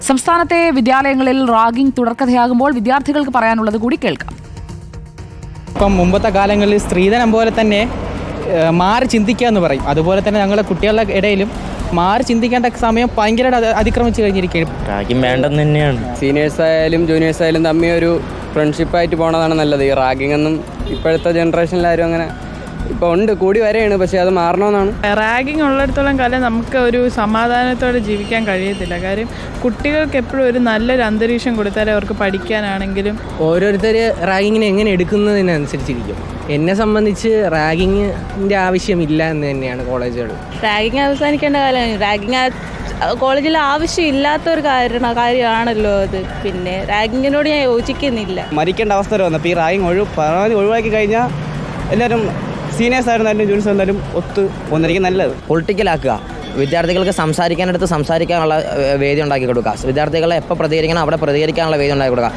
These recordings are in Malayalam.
സംസ്ഥാനത്തെ വിദ്യാലയങ്ങളിൽ റാഗിംഗ് തുടർക്കഥയാകുമ്പോൾ വിദ്യാർത്ഥികൾക്ക് പറയാനുള്ളത് കൂടി കേൾക്കാം. ഇപ്പം മുമ്പത്തെ കാലങ്ങളിൽ സ്ത്രീധനം പോലെ തന്നെ മാറി ചിന്തിക്കുക എന്ന് പറയും. അതുപോലെ തന്നെ ഞങ്ങളുടെ കുട്ടികളുടെ ഇടയിലും മാറി ചിന്തിക്കേണ്ട സമയം ഭയങ്കരമായിട്ട് അതിക്രമിച്ച് കഴിഞ്ഞിരിക്കുകയും റാഗിങ് വേണ്ടെന്ന് തന്നെയാണ്. സീനിയേഴ്സ് ആയാലും ജൂനിയേഴ്സ് ആയാലും തമ്മിൽ ഒരു ഫ്രണ്ട്ഷിപ്പായിട്ട് പോണതാണ് നല്ലത്. ഈ റാഗിംഗ് ഒന്നും ഇപ്പോഴത്തെ ജനറേഷനിലാരും അങ്ങനെ ഇപ്പോൾ ഉണ്ട്, കൂടി വരെയാണ്, പക്ഷേ അത് മാറണമെന്നാണ്. റാഗിങ് ഉള്ളിടത്തോളം കാലം നമുക്ക് ഒരു സമാധാനത്തോടെ ജീവിക്കാൻ കഴിയത്തില്ല. കാര്യം കുട്ടികൾക്ക് എപ്പോഴും ഒരു നല്ലൊരു അന്തരീക്ഷം കൊടുത്താലേ അവർക്ക് പഠിക്കാനാണെങ്കിലും. ഓരോരുത്തർ റാഗിങ്ങിനെ എങ്ങനെ എടുക്കുന്നതിനനുസരിച്ചിരിക്കും. എന്നെ സംബന്ധിച്ച് റാഗിങ്ങിൻ്റെ ആവശ്യമില്ല എന്ന് തന്നെയാണ് കോളേജുകൾ. റാഗിങ് അവസാനിക്കേണ്ട കാലമാണ്. റാഗിങ് കോളേജിൽ ആവശ്യമില്ലാത്തൊരു കാര്യമാണല്ലോ അത്. പിന്നെ റാഗിങ്ങിനോട് ഞാൻ യോജിക്കുന്നില്ല. മരിക്കേണ്ട അവസ്ഥ വരെ വന്നപ്പോൾ ഈ റാഗിങ് ഒഴിവാക്കി കഴിഞ്ഞാൽ എല്ലാവരും സീനിയേഴ്സ് ആയിരുന്നാലും ജൂനിയേഴ്സ് ആയിരുന്നാലും ഒത്ത് ഒന്നിരിക്കും നല്ലത്. പൊളിറ്റിക്കലാക്കുക, വിദ്യാർത്ഥികൾക്ക് സംസാരിക്കാനുള്ള വേദി ഉണ്ടാക്കി കൊടുക്കുക, വിദ്യാർത്ഥികളെ എപ്പോൾ പ്രതികരിക്കണം അവിടെ പ്രതികരിക്കാനുള്ള വേദി ഉണ്ടാക്കി കൊടുക്കുക.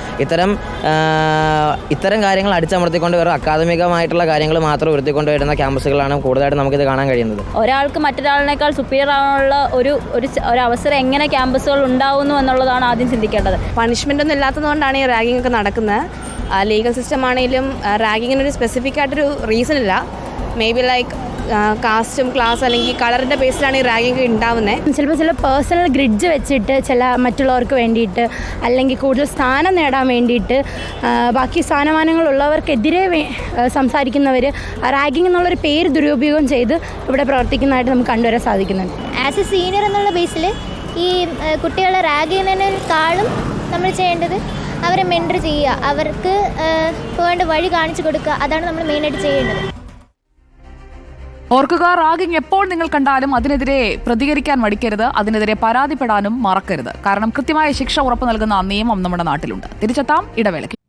ഇത്തരം കാര്യങ്ങൾ അടിച്ചമർത്തിക്കൊണ്ട് വേറെ അക്കാദമികമായിട്ടുള്ള കാര്യങ്ങൾ മാത്രം ഉയർത്തിക്കൊണ്ട് വരുന്ന ക്യാമ്പസുകളാണ് കൂടുതലായിട്ട് നമുക്കിത് കാണാൻ കഴിയുന്നത്. ഒരാൾക്ക് മറ്റൊരാളിനേക്കാൾ സുപ്പീരിയർ ആവാനുള്ള ഒരു അവസരം എങ്ങനെ ക്യാമ്പസുകൾ ഉണ്ടാവുന്നു എന്നുള്ളതാണ് ആദ്യം ചിന്തിക്കേണ്ടത്. പണിഷ്മെൻ്റ് ഒന്നും ഇല്ലാത്തതുകൊണ്ടാണ് ഈ റാഗിംഗ് ഒക്കെ നടക്കുന്നത്. ലീഗൽ സിസ്റ്റം ആണെങ്കിലും റാഗിങ്ങിനൊരു സ്പെസിഫിക് ആയിട്ടൊരു റീസൺ ഇല്ല. മേ ബി ലൈക്ക് കാസ്റ്റും ക്ലാസ് അല്ലെങ്കിൽ കളറിൻ്റെ ബേസിലാണ് ഈ റാഗിങ് ഉണ്ടാവുന്നത്. ചിലപ്പോൾ ചില പേഴ്സണൽ ഗ്രിഡ്ജ് വെച്ചിട്ട് ചില മറ്റുള്ളവർക്ക് വേണ്ടിയിട്ട് അല്ലെങ്കിൽ കൂടുതൽ സ്ഥാനം നേടാൻ വേണ്ടിയിട്ട് ബാക്കി സ്ഥാനമാനങ്ങളുള്ളവർക്കെതിരെ സംസാരിക്കുന്നവർ റാഗിങ് എന്നുള്ളൊരു പേര് ദുരുപയോഗം ചെയ്ത് ഇവിടെ പ്രവർത്തിക്കുന്നതായിട്ട് നമുക്ക് കണ്ടുവരാൻ സാധിക്കുന്നുണ്ട്. ആസ് എ സീനിയർ എന്നുള്ള ബേസിൽ ഈ കുട്ടികളെ റാഗ് ചെയ്യുന്നതിനേക്കാളും നമ്മൾ ചെയ്യേണ്ടത് അവരെ മെൻറ്റർ ചെയ്യുക, അവർക്ക് വേണ്ട വഴി കാണിച്ചു കൊടുക്കുക. അതാണ് നമ്മൾ മെയിനായിട്ട് ചെയ്യേണ്ടത്. ഓർക്കുക, റാഗിംഗ് എപ്പോൾ നിങ്ങൾ കണ്ടാലും അതിനെതിരെ പ്രതികരിക്കാൻ മടിക്കരുത്, അതിനെതിരെ പരാതിപ്പെടാനും മറക്കരുത്. കാരണം കൃത്യമായ ശിക്ഷ ഉറപ്പു നൽകുന്ന നിയമം നമ്മുടെ നാട്ടിലുണ്ട്. തിരിച്ചെത്താം ഇടവേളയ്ക്ക്.